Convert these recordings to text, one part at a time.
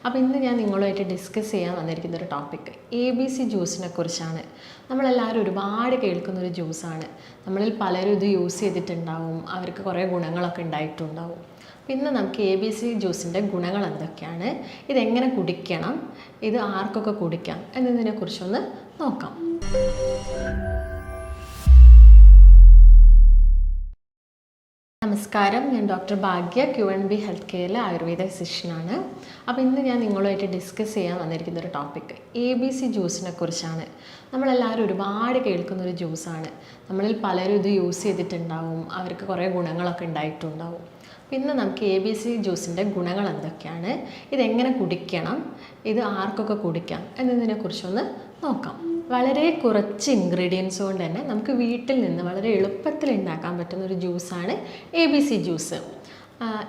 അപ്പോൾ ഇന്ന് ഞാൻ നിങ്ങളുമായിട്ട് ഡിസ്കസ് ചെയ്യാൻ വന്നിരിക്കുന്ന ഒരു ടോപ്പിക് ABC ജ്യൂസിനെ കുറിച്ചാണ്. നമ്മളെല്ലാവരും ഒരുപാട് കേൾക്കുന്നൊരു ജ്യൂസാണ്. നമ്മളിൽ പലരും ഇത് യൂസ് ചെയ്തിട്ടുണ്ടാവും, അവർക്ക് കുറേ ഗുണങ്ങളൊക്കെ ഉണ്ടായിട്ടുണ്ടാവും. അപ്പോൾ ഇന്ന് നമുക്ക് ABC ജ്യൂസിൻ്റെ ഗുണങ്ങൾ എന്തൊക്കെയാണ്, ഇതെങ്ങനെ കുടിക്കണം, ഇത് ആർക്കൊക്കെ കുടിക്കാം എന്നതിനെക്കുറിച്ചൊന്ന് നോക്കാം. നമസ്കാരം, ഞാൻ ഡോക്ടർ ഭാഗ്യ, QNB ഹെൽത്ത് കെയറിലെ ആയുർവേദ ഫിസിഷ്യനാണ്. അപ്പോൾ ഇന്ന് ഞാൻ നിങ്ങളുമായിട്ട് ഡിസ്കസ് ചെയ്യാൻ വന്നിരിക്കുന്ന ഒരു ടോപ്പിക് ABC ജ്യൂസിനെ കുറിച്ചാണ്. നമ്മളെല്ലാവരും ഒരുപാട് കേൾക്കുന്നൊരു ജ്യൂസാണ്. നമ്മളിൽ പലരും ഇത് യൂസ് ചെയ്തിട്ടുണ്ടാവും, അവർക്ക് കുറേ ഗുണങ്ങളൊക്കെ ഉണ്ടായിട്ടുണ്ടാവും. അപ്പോൾ ഇന്ന് നമുക്ക് ABC ജ്യൂസിൻ്റെ ഗുണങ്ങൾ എന്തൊക്കെയാണ്, ഇതെങ്ങനെ കുടിക്കണം, ഇത് ആർക്കൊക്കെ കുടിക്കാം എന്നതിനെക്കുറിച്ചൊന്ന് നോക്കാം. വളരെ കുറച്ച് ഇൻഗ്രീഡിയൻസ് കൊണ്ട് തന്നെ നമുക്ക് വീട്ടിൽ നിന്ന് വളരെ എളുപ്പത്തിൽ ഉണ്ടാക്കാൻ പറ്റുന്ന ഒരു ജ്യൂസാണ് ABC ജ്യൂസ്.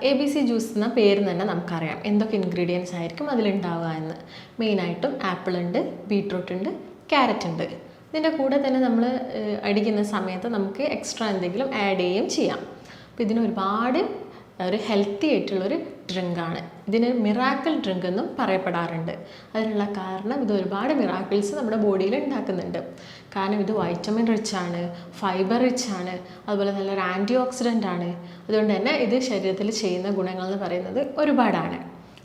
ABC ജ്യൂസ് എന്ന പേര് തന്നെ നമുക്കറിയാം എന്തൊക്കെ ഇൻഗ്രീഡിയൻസ് ആയിരിക്കും അതിലുണ്ടാവുക എന്ന്. മെയിനായിട്ടും ആപ്പിൾ ഉണ്ട്, ബീട്രൂട്ട് ഉണ്ട്, ക്യാരറ്റ് ഉണ്ട്. ഇതിൻ്റെ കൂടെ തന്നെ നമ്മൾ അടിക്കുന്ന സമയത്ത് നമുക്ക് എക്സ്ട്രാ എന്തെങ്കിലും ആഡ് ചെയ്യുകയും ചെയ്യാം. അപ്പോൾ ഇതിന് ഒരുപാട് ഒരു ഹെൽത്തി ആയിട്ടുള്ളൊരു ഡ്രിങ്കാണ്. ഇതിന് മിറാക്കിൾ ഡ്രിങ്ക് എന്നും പറയപ്പെടാറുണ്ട്. അതിനുള്ള കാരണം ഇത് ഒരുപാട് മിറാക്കിൾസ് നമ്മുടെ ബോഡിയിൽ ഉണ്ടാക്കുന്നുണ്ട്. കാരണം ഇത് വൈറ്റമിൻ റിച്ച് ആണ്, ഫൈബർ റിച്ച് ആണ്, അതുപോലെ നല്ലൊരു ആൻറ്റി ഓക്സിഡൻ്റ് ആണ്. അതുകൊണ്ട് തന്നെ ഇത് ശരീരത്തിൽ ചെയ്യുന്ന ഗുണങ്ങൾ എന്ന് പറയുന്നത് ഒരുപാടാണ്.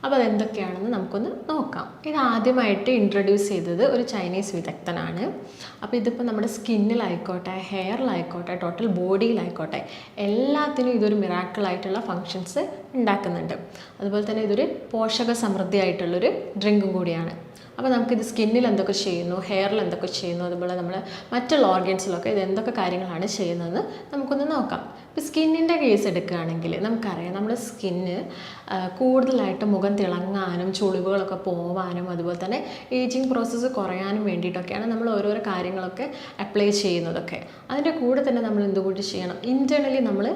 അപ്പോൾ അതെന്തൊക്കെയാണെന്ന് നമുക്കൊന്ന് നോക്കാം. ഇത് ആദ്യമായിട്ട് ഇൻട്രൊഡ്യൂസ് ചെയ്തത് ഒരു ചൈനീസ് വിദഗ്ധനാണ്. അപ്പോൾ ഇതിപ്പോൾ നമ്മുടെ സ്കിന്നിലായിക്കോട്ടെ, ഹെയറിലായിക്കോട്ടെ, ടോട്ടൽ ബോഡിയിലായിക്കോട്ടെ, എല്ലാത്തിനും ഇതൊരു മിറാക്കിളായിട്ടുള്ള ഫങ്ഷൻസ് ഉണ്ടാക്കുന്നുണ്ട്. അതുപോലെ തന്നെ ഇതൊരു പോഷക സമൃദ്ധിയായിട്ടുള്ളൊരു ഡ്രിങ്കും കൂടിയാണ്. അപ്പോൾ നമുക്കിത് സ്കിന്നിൽ എന്തൊക്കെ ചെയ്യുന്നു, ഹെയറിൽ എന്തൊക്കെ ചെയ്യുന്നു, അതുപോലെ നമ്മൾ മറ്റുള്ള ഓർഗൻസിലൊക്കെ ഇത് എന്തൊക്കെ കാര്യങ്ങളാണ് ചെയ്യുന്നതെന്ന് നമുക്കൊന്ന് നോക്കാം. ഇപ്പോൾ സ്കിന്നിൻ്റെ കേസ് എടുക്കുകയാണെങ്കിൽ നമുക്കറിയാം നമ്മുടെ സ്കിന്ന് കൂടുതലായിട്ട് മുഖം തിളങ്ങാനും ചുളിവുകളൊക്കെ പോവാനും അതുപോലെ തന്നെ ഏജിങ് പ്രോസസ്സ് കുറയാനും വേണ്ടിയിട്ടൊക്കെയാണ് നമ്മൾ ഓരോരോ കാര്യങ്ങളൊക്കെ അപ്ലൈ ചെയ്യുന്നതൊക്കെ. അതിൻ്റെ കൂടെ തന്നെ നമ്മൾ എന്തുകൂടി ചെയ്യണം, ഇൻറ്റേർണലി നമ്മൾ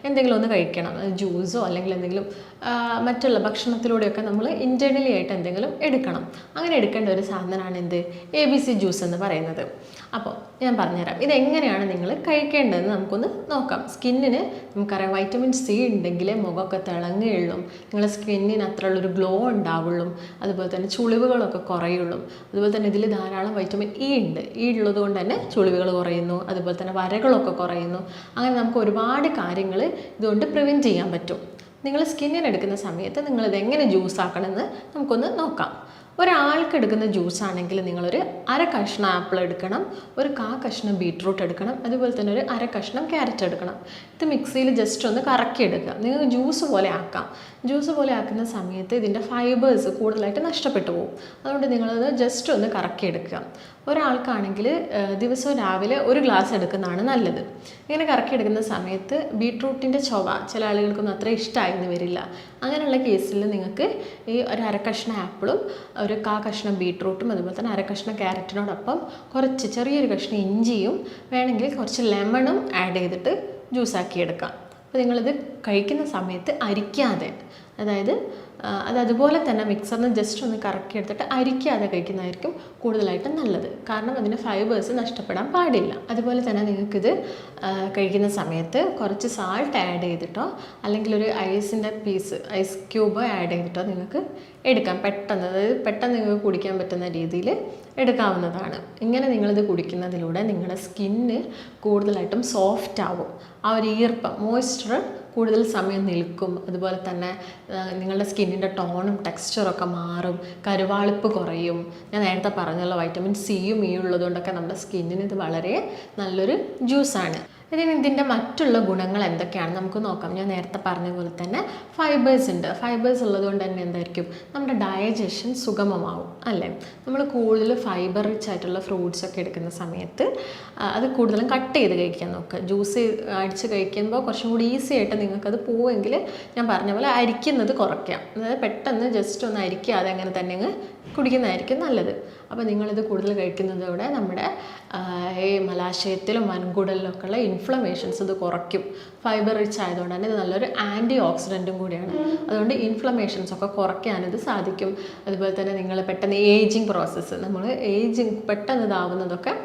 എന്തെങ്കിലും ഒന്ന് കഴിക്കണം. ജ്യൂസോ അല്ലെങ്കിൽ എന്തെങ്കിലും മറ്റുള്ള ഭക്ഷണത്തിലൂടെയൊക്കെ നമ്മൾ ഇൻറ്റേർണലി ആയിട്ട് എന്തെങ്കിലും എടുക്കണം. അങ്ങനെ എടുക്കേണ്ട ഒരു സാധനമാണ് എന്ത്, ABC ജ്യൂസ് എന്ന് പറയുന്നത്. അപ്പോൾ ഞാൻ പറഞ്ഞുതരാം ഇതെങ്ങനെയാണ് നിങ്ങൾ കഴിക്കേണ്ടതെന്ന് നമുക്കൊന്ന് നോക്കാം. സ്കിന്നിന് നമുക്കറിയാം വൈറ്റമിൻ C ഉണ്ടെങ്കിലേ മുഖമൊക്കെ തിളങ്ങുകയുള്ളൂ, നിങ്ങളുടെ സ്കിന്നിന് അത്രയുള്ളൊരു ഗ്ലോ ഉണ്ടാവുള്ളൂ, അതുപോലെ തന്നെ ചുളിവുകളൊക്കെ കുറയുള്ളൂ. അതുപോലെ തന്നെ ഇതിൽ ധാരാളം വൈറ്റമിൻ E ഉണ്ട്. ഉള്ളത് കൊണ്ട് തന്നെ ചുളിവുകൾ കുറയുന്നു, അതുപോലെ തന്നെ വരകളൊക്കെ കുറയുന്നു. അങ്ങനെ നമുക്ക് ഒരുപാട് കാര്യങ്ങൾ ഇതുകൊണ്ട് പ്രിവെൻറ്റ് ചെയ്യാൻ പറ്റും. നിങ്ങൾ സ്കിന്നിന് എടുക്കുന്ന സമയത്ത് നിങ്ങളിത് എങ്ങനെ ജ്യൂസ് ആക്കണമെന്ന് നമുക്കൊന്ന് നോക്കാം. ഒരാൾക്ക് എടുക്കുന്ന ജ്യൂസാണെങ്കിൽ നിങ്ങളൊരു അര കഷ്ണം ആപ്പിൾ എടുക്കണം, ഒരു കഷ്ണം ബീട്രൂട്ട് എടുക്കണം, അതുപോലെ തന്നെ ഒരു അര കഷ്ണം ക്യാരറ്റ് എടുക്കണം. ഇത് മിക്സിയിൽ ജസ്റ്റ് ഒന്ന് കറക്കിയെടുക്കുക. നിങ്ങൾക്ക് ജ്യൂസ് പോലെ ആക്കാം. ജ്യൂസ് പോലെ ആക്കുന്ന സമയത്ത് ഇതിൻ്റെ ഫൈബേഴ്സ് കൂടുതലായിട്ട് നഷ്ടപ്പെട്ടു പോകും. അതുകൊണ്ട് നിങ്ങളത് ജസ്റ്റ് ഒന്ന് കറക്കിയെടുക്കുക. ഒരാൾക്കാണെങ്കിൽ ദിവസവും രാവിലെ ഒരു ഗ്ലാസ് എടുക്കുന്നതാണ് നല്ലത്. ഇങ്ങനെ കറക്കിയെടുക്കുന്ന സമയത്ത് ബീട്രൂട്ടിൻ്റെ ചൊവ ചില ആളുകൾക്കൊന്നും അത്ര ഇഷ്ടമായിരുന്നു വരില്ല. അങ്ങനെയുള്ള കേസിൽ നിങ്ങൾക്ക് ഈ ഒരു അര കഷ്ണം ആപ്പിളും ഒരു കഷ്ണം ബീട്രൂട്ടും അതുപോലെ തന്നെ അര കഷ്ണം ക്യാരറ്റിനോടൊപ്പം കുറച്ച് ചെറിയൊരു കഷ്ണം ഇഞ്ചിയും വേണമെങ്കിൽ കുറച്ച് ലെമണും ആഡ് ചെയ്തിട്ട് ജ്യൂസാക്കി എടുക്കാം. അപ്പോൾ നിങ്ങളിത് കഴിക്കുന്ന സമയത്ത് അരിക്കാതെ, അതായത് അതുപോലെ തന്നെ മിക്സറിന് ജസ്റ്റ് ഒന്ന് കറക്കി എടുത്തിട്ട് അരിക്കാതെ കഴിക്കുന്നതായിരിക്കും കൂടുതലായിട്ടും നല്ലത്. കാരണം അതിന് ഫൈബേഴ്സ് നഷ്ടപ്പെടാൻ പാടില്ല. അതുപോലെ തന്നെ നിങ്ങൾക്കിത് കഴിക്കുന്ന സമയത്ത് കുറച്ച് സാൾട്ട് ആഡ് ചെയ്തിട്ടോ അല്ലെങ്കിൽ ഒരു ഐസ് ക്യൂബ് ആഡ് ചെയ്തിട്ടോ നിങ്ങൾക്ക് എടുക്കാം. പെട്ടെന്ന് നിങ്ങൾക്ക് കുടിക്കാൻ പറ്റുന്ന രീതിയിൽ എടുക്കാവുന്നതാണ്. ഇങ്ങനെ നിങ്ങളിത് കുടിക്കുന്നതിലൂടെ നിങ്ങളുടെ സ്കിന്ന് കൂടുതലായിട്ടും സോഫ്റ്റ് ആവും. ആ ഒരു ഈർപ്പം, മോയ്സ്ചർ കൂടുതൽ സമയം നിൽക്കും. അതുപോലെ തന്നെ നിങ്ങളുടെ സ്കിന്നിൻ്റെ ടോണും ടെക്സ്ചറൊക്കെ മാറും, കരുവാളിപ്പ് കുറയും. ഞാൻ നേരത്തെ പറഞ്ഞല്ലോ വൈറ്റമിൻ സിയും ഉള്ളതുകൊണ്ടൊക്കെ നമ്മുടെ സ്കിന്നിന് ഇത് വളരെ നല്ലൊരു ജ്യൂസാണ്. ഇതിൻ്റെ മറ്റുള്ള ഗുണങ്ങൾ എന്തൊക്കെയാണ് നമുക്ക് നോക്കാം. ഞാൻ നേരത്തെ പറഞ്ഞ പോലെ തന്നെ ഫൈബേഴ്സ് ഉണ്ട്. ഫൈബേഴ്സ് ഉള്ളതുകൊണ്ട് തന്നെ എന്തായിരിക്കും, നമ്മുടെ ഡയജഷൻ സുഗമമാവും അല്ലേ. നമ്മൾ കൂടുതൽ ഫൈബർ റിച്ച് ആയിട്ടുള്ള ഫ്രൂട്ട്സ് ഒക്കെ എടുക്കുന്ന സമയത്ത് അത് കൂടുതലും കട്ട് ചെയ്ത് കഴിക്കാൻ നോക്കുക. ജ്യൂസ് അടിച്ച് കഴിക്കുമ്പോൾ കുറച്ചും കൂടി ഈസി ആയിട്ട് നിങ്ങൾക്കത് പോവുമെങ്കിൽ ഞാൻ പറഞ്ഞ പോലെ അരിക്കുന്നത് കുറയ്ക്കാം. അതായത് പെട്ടെന്ന് ജസ്റ്റ് ഒന്ന് അരിക്കാതെ അങ്ങനെ തന്നെ അങ്ങ് കുടിക്കുന്നതായിരിക്കും നല്ലത്. അപ്പോൾ നിങ്ങളിത് കൂടുതൽ കഴിക്കുന്നതോടെ നമ്മുടെ ഈ മലാശയത്തിലും വൻകുടലിലൊക്കെ ഉള്ള ഇൻഫ്ലമേഷൻസ് ഇത് കുറയ്ക്കും. ഫൈബർ റിച്ച് ആയതുകൊണ്ട് തന്നെ ഇത് നല്ലൊരു ആൻറ്റി ഓക്സിഡൻറ്റും കൂടിയാണ്. അതുകൊണ്ട് ഇൻഫ്ലമേഷൻസ് ഒക്കെ കുറയ്ക്കാനിത് സാധിക്കും. അതുപോലെ തന്നെ നിങ്ങൾ പെട്ടെന്ന് ഏജിങ് പ്രോസസ്സ്, നമ്മൾ പെട്ടെന്ന് ഇതാവുന്നതൊക്കെ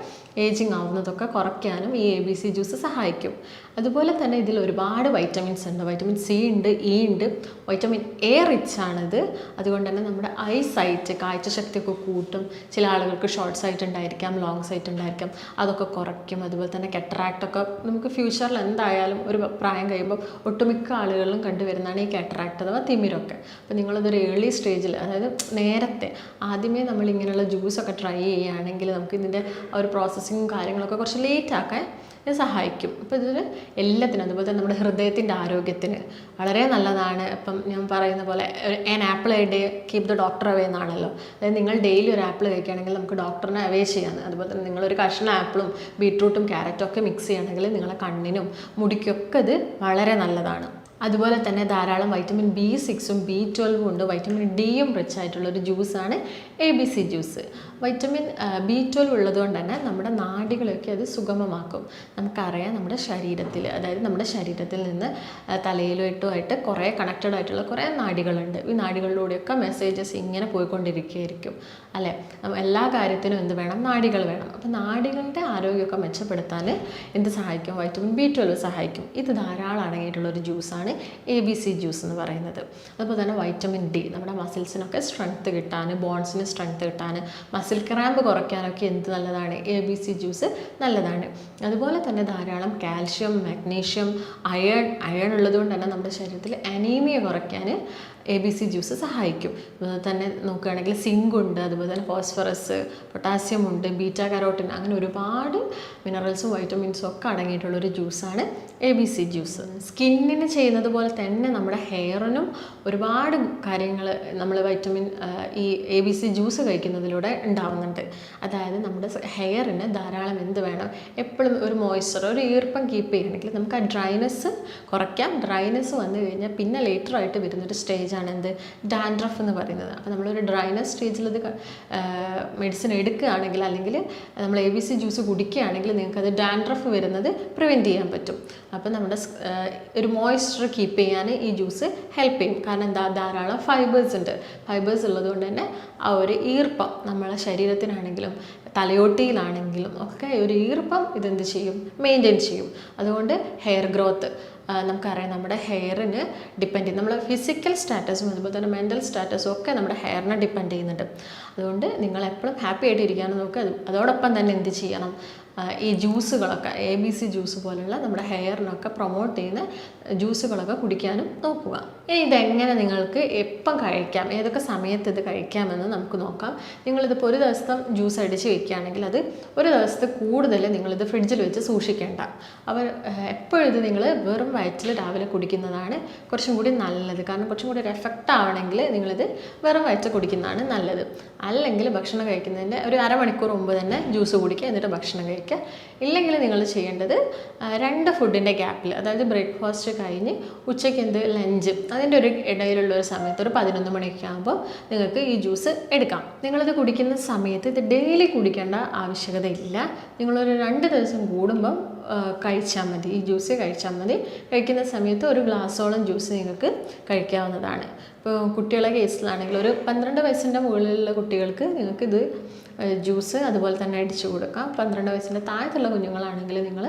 ഏജിങ് ആവുന്നതൊക്കെ കുറയ്ക്കാനും ഈ ABC ജ്യൂസ് സഹായിക്കും. അതുപോലെ തന്നെ ഇതിൽ ഒരുപാട് വൈറ്റമിൻസ് ഉണ്ട്. വൈറ്റമിൻ സി ഉണ്ട്, ഇ ഉണ്ട്, വൈറ്റമിൻ എ റിച്ച് ആണിത്. അതുകൊണ്ട് തന്നെ നമ്മുടെ ഐ സൈറ്റ്, കാഴ്ചശക്തിയൊക്കെ കൂട്ടും. ചില ആളുകൾക്ക് ഷോർട്ട് സൈറ്റ് ഉണ്ടായിരിക്കാം, ലോങ് സൈറ്റ് ഉണ്ടായിരിക്കാം, അതൊക്കെ കുറയ്ക്കും. അതുപോലെ തന്നെ കെറ്ററാക്റ്റൊക്കെ നമുക്ക് ഫ്യൂച്ചറിൽ എന്തായാലും ഒരു പ്രായം കഴിയുമ്പോൾ ഒട്ടുമിക്ക ആളുകളിലും കണ്ടുവരുന്നതാണ് ഈ കെറ്ററാക്റ്റ് അഥവാ തിമിരൊക്കെ. അപ്പോൾ നിങ്ങളതൊരു ഏർലി സ്റ്റേജിൽ, അതായത് നേരത്തെ ആദ്യമേ നമ്മൾ ഇങ്ങനെയുള്ള ജ്യൂസൊക്കെ ട്രൈ ചെയ്യുകയാണെങ്കിൽ നമുക്ക് ഇതിൻ്റെ ഒരു പ്രോസസ്സിങ്ങും കാര്യങ്ങളൊക്കെ കുറച്ച് ലേറ്റ് ആക്കാൻ ഇത് സഹായിക്കും. അപ്പോൾ ഇതിൽ എല്ലാത്തിനും, അതുപോലെ തന്നെ നമ്മുടെ ഹൃദയത്തിൻ്റെ ആരോഗ്യത്തിന് വളരെ നല്ലതാണ്. ഇപ്പം ഞാൻ പറയുന്ന പോലെ an apple A day keep the doctor away എന്നാണല്ലോ. അതായത് നിങ്ങൾ ഡെയിലി ഒരു ആപ്പിൾ കഴിക്കുകയാണെങ്കിൽ നമുക്ക് ഡോക്ടറിനെ അവേ ചെയ്യാമെന്ന്. അതുപോലെ തന്നെ നിങ്ങളൊരു കഷ്ണം ആപ്പിളും ബീട്രൂട്ടും ക്യാരറ്റും ഒക്കെ മിക്സ് ചെയ്യുകയാണെങ്കിൽ നിങ്ങളെ കണ്ണിനും മുടിക്കൊക്കെ ഇത് വളരെ നല്ലതാണ്. അതുപോലെ തന്നെ ധാരാളം വൈറ്റമിൻ B6ഉം B12ഉം ഉണ്ട്. വൈറ്റമിൻ ഡിയും റിച്ച് ആയിട്ടുള്ളൊരു ജ്യൂസാണ് ABC ജ്യൂസ്. വൈറ്റമിൻ B12 ഉള്ളതുകൊണ്ട് തന്നെ നമ്മുടെ നാഡികളൊക്കെ അത് സുഗമമാക്കും. നമുക്കറിയാം നമ്മുടെ ശരീരത്തിൽ, അതായത് നമ്മുടെ ശരീരത്തിൽ നിന്ന് തലയിലോട്ടുമായിട്ട് കുറേ കണക്റ്റഡ് ആയിട്ടുള്ള കുറേ നാഡികളുണ്ട്. ഈ നാഡികളിലൂടെയൊക്കെ മെസ്സേജസ് ഇങ്ങനെ പോയിക്കൊണ്ടിരിക്കുകയായിരിക്കും അല്ലേ. എല്ലാ കാര്യത്തിനും എന്ത് വേണം? നാഡികൾ വേണം. അപ്പോൾ നാഡികളുടെ ആരോഗ്യമൊക്കെ മെച്ചപ്പെടുത്താൻ എന്ത് സഹായിക്കും? വൈറ്റമിൻ B12 സഹായിക്കും. ഇത് ധാരാളം അടങ്ങിയിട്ടുള്ളൊരു ജ്യൂസാണ് ABC ജ്യൂസ് എന്ന് പറയുന്നത്. അതുപോലെ തന്നെ വൈറ്റമിൻ ഡി നമ്മുടെ മസിൽസിനൊക്കെ സ്ട്രെങ്ത്ത് കിട്ടാൻ, ബോൺസിന് സ്ട്രെങ്ത്ത് കിട്ടാൻ, മസിൽ ക്രാമ്പ് കുറയ്ക്കാനൊക്കെ എന്ത് നല്ലതാണ്? ABC ജ്യൂസ് നല്ലതാണ്. അതുപോലെ തന്നെ ധാരാളം കാൽഷ്യം, മാഗ്നീഷ്യം, അയൺ ഉള്ളതുകൊണ്ട് തന്നെ നമ്മുടെ ശരീരത്തിൽ അനീമിയ കുറയ്ക്കാൻ ABC ജ്യൂസ് സഹായിക്കും. അതുപോലെ തന്നെ നോക്കുകയാണെങ്കിൽ സിങ്ക് ഉണ്ട്, അതുപോലെ തന്നെ ഫോസ്ഫറസ്, പൊട്ടാസ്യം ഉണ്ട്, ബീറ്റ കരോട്ടിൻ, അങ്ങനെ ഒരുപാട് മിനറൽസും വൈറ്റമിൻസും ഒക്കെ അടങ്ങിയിട്ടുള്ളൊരു ജ്യൂസാണ് ABC ജ്യൂസ്. സ്കിന്നിന് ചെയ്യുന്നത് പോലെ തന്നെ നമ്മുടെ ഹെയറിനും ഒരുപാട് കാര്യങ്ങൾ നമ്മൾ ഈ ABC ജ്യൂസ് കഴിക്കുന്നതിലൂടെ ഉണ്ടാവുന്നുണ്ട്. അതായത് നമ്മുടെ ഹെയറിന് ധാരാളം എന്ത് വേണം? എപ്പോഴും ഒരു മോയ്സ്ചർ, ഒരു ഈർപ്പം കീപ്പ് ചെയ്യണമെങ്കിൽ നമുക്ക് ആ ഡ്രൈനെസ് കുറയ്ക്കാം. ഡ്രൈനെസ് വന്നു കഴിഞ്ഞാൽ പിന്നെ ലേറ്ററായിട്ട് വരുന്നൊരു സ്റ്റേജ് എന്ത്? ഡാൻഡ്രഫ് എന്ന് പറയുന്നത്. അപ്പോൾ നമ്മളൊരു ഡ്രൈനസ് സ്റ്റേജിൽ ഇത് മെഡിസിൻ എടുക്കുകയാണെങ്കിൽ, അല്ലെങ്കിൽ നമ്മൾ ABC ജ്യൂസ് കുടിക്കുകയാണെങ്കിൽ നിങ്ങൾക്കത് ഡാൻഡ്രഫ് വരുന്നത് പ്രിവെൻറ്റ് ചെയ്യാൻ പറ്റും. അപ്പോൾ നമ്മുടെ ഒരു മോയ്സ്ചർ കീപ്പ് ചെയ്യാൻ ഈ ജ്യൂസ് ഹെൽപ്പ് ചെയ്യും. കാരണം എന്താ? ധാരാളം ഫൈബേഴ്സ് ഉണ്ട്. ഫൈബേഴ്സ് ഉള്ളതുകൊണ്ട് തന്നെ ആ ഒരു ഈർപ്പം നമ്മളെ ശരീരത്തിനാണെങ്കിലും തലയോട്ടിയിലാണെങ്കിലും ഒക്കെ ഒരു ഈർപ്പം ഇതെന്ത് ചെയ്യും? മെയിൻറ്റെയിൻ ചെയ്യും. അതുകൊണ്ട് ഹെയർ ഗ്രോത്ത് നമുക്കറിയാം നമ്മുടെ ഹെയറിന് ഡിപ്പെൻഡ് ചെയ്യും. നമ്മൾ ഫിസിക്കൽ സ്റ്റാറ്റസും അതുപോലെ തന്നെ മെൻ്റൽ സ്റ്റാറ്റസും ഒക്കെ നമ്മുടെ ഹെയറിനെ ഡിപ്പെൻഡ് ചെയ്യുന്നുണ്ട്. അതുകൊണ്ട് നിങ്ങൾ എപ്പോഴും ഹാപ്പി ആയിട്ട് ഇരിക്കാനും നോക്കുക. അതോടൊപ്പം തന്നെ എന്ത് ചെയ്യണം? ഈ ജ്യൂസുകളൊക്കെ ABC ജ്യൂസ് പോലുള്ള നമ്മുടെ ഹെയറിനൊക്കെ പ്രൊമോട്ട് ചെയ്യുന്ന ജ്യൂസുകളൊക്കെ കുടിക്കാനും നോക്കുക. ഇനി ഇതെങ്ങനെ നിങ്ങൾക്ക് എപ്പം കഴിക്കാം, ഏതൊക്കെ സമയത്ത് ഇത് കഴിക്കാമെന്ന് നമുക്ക് നോക്കാം. നിങ്ങളിതിപ്പോൾ ഒരു ദിവസം ജ്യൂസ് അടിച്ച് വയ്ക്കുകയാണെങ്കിൽ അത് ഒരു ദിവസത്തെ കൂടുതൽ നിങ്ങളിത് ഫ്രിഡ്ജിൽ വെച്ച് സൂക്ഷിക്കേണ്ട. എപ്പോഴും ഇത് നിങ്ങൾ വെറും വയറ്റിൽ രാവിലെ കുടിക്കുന്നതാണ് കുറച്ചും കൂടി നല്ലത്. കാരണം കുറച്ചും കൂടി ഒരു എഫക്റ്റ് ആവണമെങ്കിൽ നിങ്ങളിത് വെറും വയറ്റിൽ കുടിക്കുന്നതാണ് നല്ലത്. അല്ലെങ്കിൽ ഭക്ഷണം കഴിക്കുന്നതിൻ്റെ ഒരു അരമണിക്കൂർ മുമ്പ് തന്നെ ജ്യൂസ് കുടിക്കുക, എന്നിട്ട് ഭക്ഷണം കഴിക്കുക. ഇല്ലെങ്കിൽ നിങ്ങൾ ചെയ്യേണ്ടത് 2 ഫുഡിൻ്റെ ഗ്യാപ്പിൽ, അതായത് ബ്രേക്ക്ഫാസ്റ്റ് കഴിഞ്ഞ് ഉച്ചയ്ക്ക് ലഞ്ച്, അതിൻ്റെ ഒരു ഇടയിലുള്ള ഒരു സമയത്ത് ഒരു 11 മണിയൊക്കെ ആകുമ്പോൾ നിങ്ങൾക്ക് ഈ ജ്യൂസ് എടുക്കാം. നിങ്ങളിത് കുടിക്കുന്ന സമയത്ത് ഇത് ഡെയിലി കുടിക്കേണ്ട ആവശ്യകതയില്ല. നിങ്ങളൊരു 2 ദിവസം കൂടുമ്പം കഴിച്ചാൽ മതി, ഈ ജ്യൂസ് കഴിച്ചാൽ മതി. കഴിക്കുന്ന സമയത്ത് ഒരു ഗ്ലാസ്സോളം ജ്യൂസ് നിങ്ങൾക്ക് കഴിക്കാവുന്നതാണ്. ഇപ്പോൾ കുട്ടികളെ കേസിലാണെങ്കിൽ ഒരു 12 വയസ്സിൻ്റെ മുകളിലുള്ള കുട്ടികൾക്ക് നിങ്ങൾക്കിത് ജ്യൂസ് അതുപോലെ തന്നെ അടിച്ചു കൊടുക്കാം. 12 വയസ്സിൻ്റെ താഴത്തുള്ള കുഞ്ഞുങ്ങളാണെങ്കിൽ നിങ്ങൾ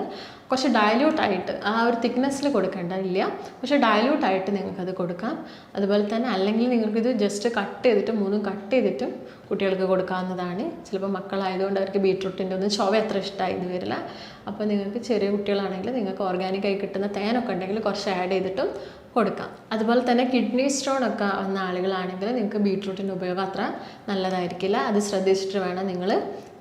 കുറച്ച് ഡയല്യൂട്ടായിട്ട്, ആ ഒരു തിക്നെസ്സിൽ കൊടുക്കേണ്ടതില്ല, പക്ഷേ ഡയല്യൂട്ടായിട്ട് നിങ്ങൾക്കത് കൊടുക്കാം. അതുപോലെ തന്നെ അല്ലെങ്കിൽ നിങ്ങൾക്കിത് ജസ്റ്റ് കട്ട് ചെയ്തിട്ടും 3 കട്ട് ചെയ്തിട്ടും കുട്ടികൾക്ക് കൊടുക്കാവുന്നതാണ്. ചിലപ്പോൾ മക്കളായതുകൊണ്ട് അവർക്ക് ബീട്രൂട്ടിൻ്റെ ഒന്നും ചുവ അത്ര ഇഷ്ടമായിരുന്നു വരില്ല. അപ്പോൾ നിങ്ങൾക്ക് ചെറിയ കുട്ടികളാണെങ്കിൽ നിങ്ങൾക്ക് ഓർഗാനിക്കായി കിട്ടുന്ന തേനൊക്കെ ഉണ്ടെങ്കിൽ കുറച്ച് ആഡ് ചെയ്തിട്ടും കൊടുക്കാം. അതുപോലെ തന്നെ കിഡ്നി സ്റ്റോൺ ഒക്കെ വന്ന ആളുകളാണെങ്കിൽ നിങ്ങൾക്ക് ബീട്രൂട്ടിൻ്റെ ഉപയോഗം അത്ര നല്ലതായിരിക്കില്ല. അത് ശ്രദ്ധിച്ചിട്ട് വേണം നിങ്ങൾ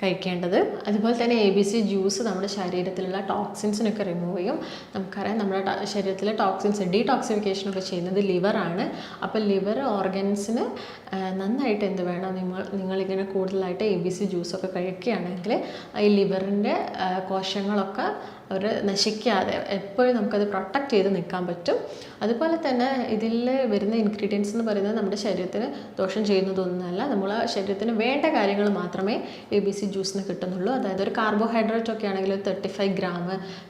കഴിക്കേണ്ടത്. അതുപോലെ തന്നെ ABC ജ്യൂസ് നമ്മുടെ ശരീരത്തിലുള്ള ടോക്സിൻസിനൊക്കെ റിമൂവ് ചെയ്യും. നമുക്കറിയാം നമ്മുടെ ശരീരത്തിലെ ടോക്സിൻസ് ഡീടോക്സിഫിക്കേഷനൊക്കെ ചെയ്യുന്നത് ലിവറാണ്. അപ്പോൾ ലിവർ ഓർഗൻസിന് നന്നായിട്ട് എന്ത് വേണം? നിങ്ങളിങ്ങനെ കൂടുതലായിട്ട് ABC ജ്യൂസൊക്കെ കഴിക്കുകയാണെങ്കിൽ ഈ ലിവറിൻ്റെ കോശങ്ങളൊക്കെ അവർ നശിക്കാതെ എപ്പോഴും നമുക്കത് പ്രൊട്ടക്റ്റ് ചെയ്ത് നിൽക്കാൻ പറ്റും. അതുപോലെ തന്നെ ഇതിൽ വരുന്ന ഇൻഗ്രീഡിയൻസ് എന്ന് പറയുന്നത് നമ്മുടെ ശരീരത്തിന് ദോഷം ചെയ്യുന്നതൊന്നുമല്ല. നമ്മളെ ശരീരത്തിന് വേണ്ട കാര്യങ്ങൾ മാത്രമേ ABC ജ്യൂസിന് കിട്ടുന്നുള്ളൂ. അതായത് ഒരു കാർബോഹൈഡ്രേറ്റ് ഒക്കെ ആണെങ്കിൽ 35 ഗ്രാം,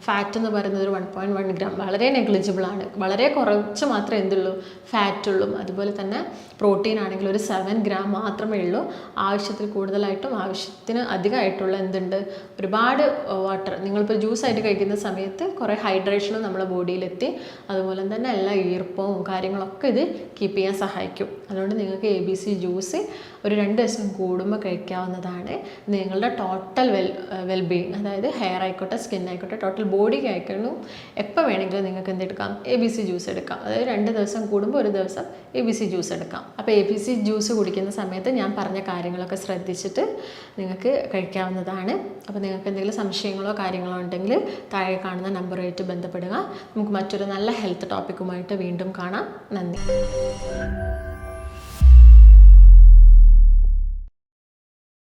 ഫാറ്റ് എന്ന് പറയുന്നത് ഒരു 1.1 ഗ്രാം, വളരെ നെഗ്ലിജിബിളാണ്. വളരെ കുറച്ച് മാത്രമേ എന്തുള്ളൂ? ഫാറ്റുള്ളൂ. അതുപോലെ തന്നെ പ്രോട്ടീൻ ആണെങ്കിൽ ആയിട്ടുള്ള ഒരു 7 ഗ്രാം മാത്രമേ ഉള്ളൂ. ആവശ്യത്തിൽ കൂടുതലായിട്ടും ആവശ്യത്തിന് അധികമായിട്ടുള്ള എന്തുണ്ട്, ഒരുപാട് വാട്ടർ. നിങ്ങളിപ്പോൾ ജ്യൂസായിട്ട് കഴിക്കുന്ന സമയത്ത് കുറേ ഹൈഡ്രേഷനും നമ്മുടെ ബോഡിയിലെത്തി, അതുപോലെ തന്നെ എല്ലാ ഈർപ്പവും കാര്യങ്ങളൊക്കെ ഇത് കീപ്പ് ചെയ്യാൻ സഹായിക്കും. അതുകൊണ്ട് നിങ്ങൾക്ക് ABC ജ്യൂസ് ഒരു 2 ദിവസം കൂടുമ്പോൾ കഴിക്കാവുന്നതാണ്. നിങ്ങളുടെ ടോട്ടൽ വെൽബീയിങ്, അതായത് ഹെയർ ആയിക്കോട്ടെ, സ്കിൻ ആയിക്കോട്ടെ, ടോട്ടൽ ബോഡിക്ക് ആയിക്കോട്ടെ, എപ്പോൾ വേണമെങ്കിലും നിങ്ങൾക്ക് എന്തെടുക്കാം, ABC ജ്യൂസ് എടുക്കാം. അതായത് 2 ദിവസം കൂടുമ്പോൾ ഒരു ദിവസം ABC ജ്യൂസ് എടുക്കാം. അപ്പോൾ ABC ജ്യൂസ് കുടിക്കുന്ന സമയത്ത് ഞാൻ പറഞ്ഞ കാര്യങ്ങളൊക്കെ ശ്രദ്ധിച്ചിട്ട് നിങ്ങൾക്ക് കഴിക്കാവുന്നതാണ്. അപ്പോൾ നിങ്ങൾക്ക് എന്തെങ്കിലും സംശയങ്ങളോ കാര്യങ്ങളോ ഉണ്ടെങ്കിൽ താഴെ കാണുന്ന നമ്പറുമായിട്ട് ബന്ധപ്പെടുക. നമുക്ക് മറ്റൊരു നല്ല ഹെൽത്ത് ടോപ്പിക്കുമായിട്ട് വീണ്ടും കാണാം. നന്ദി.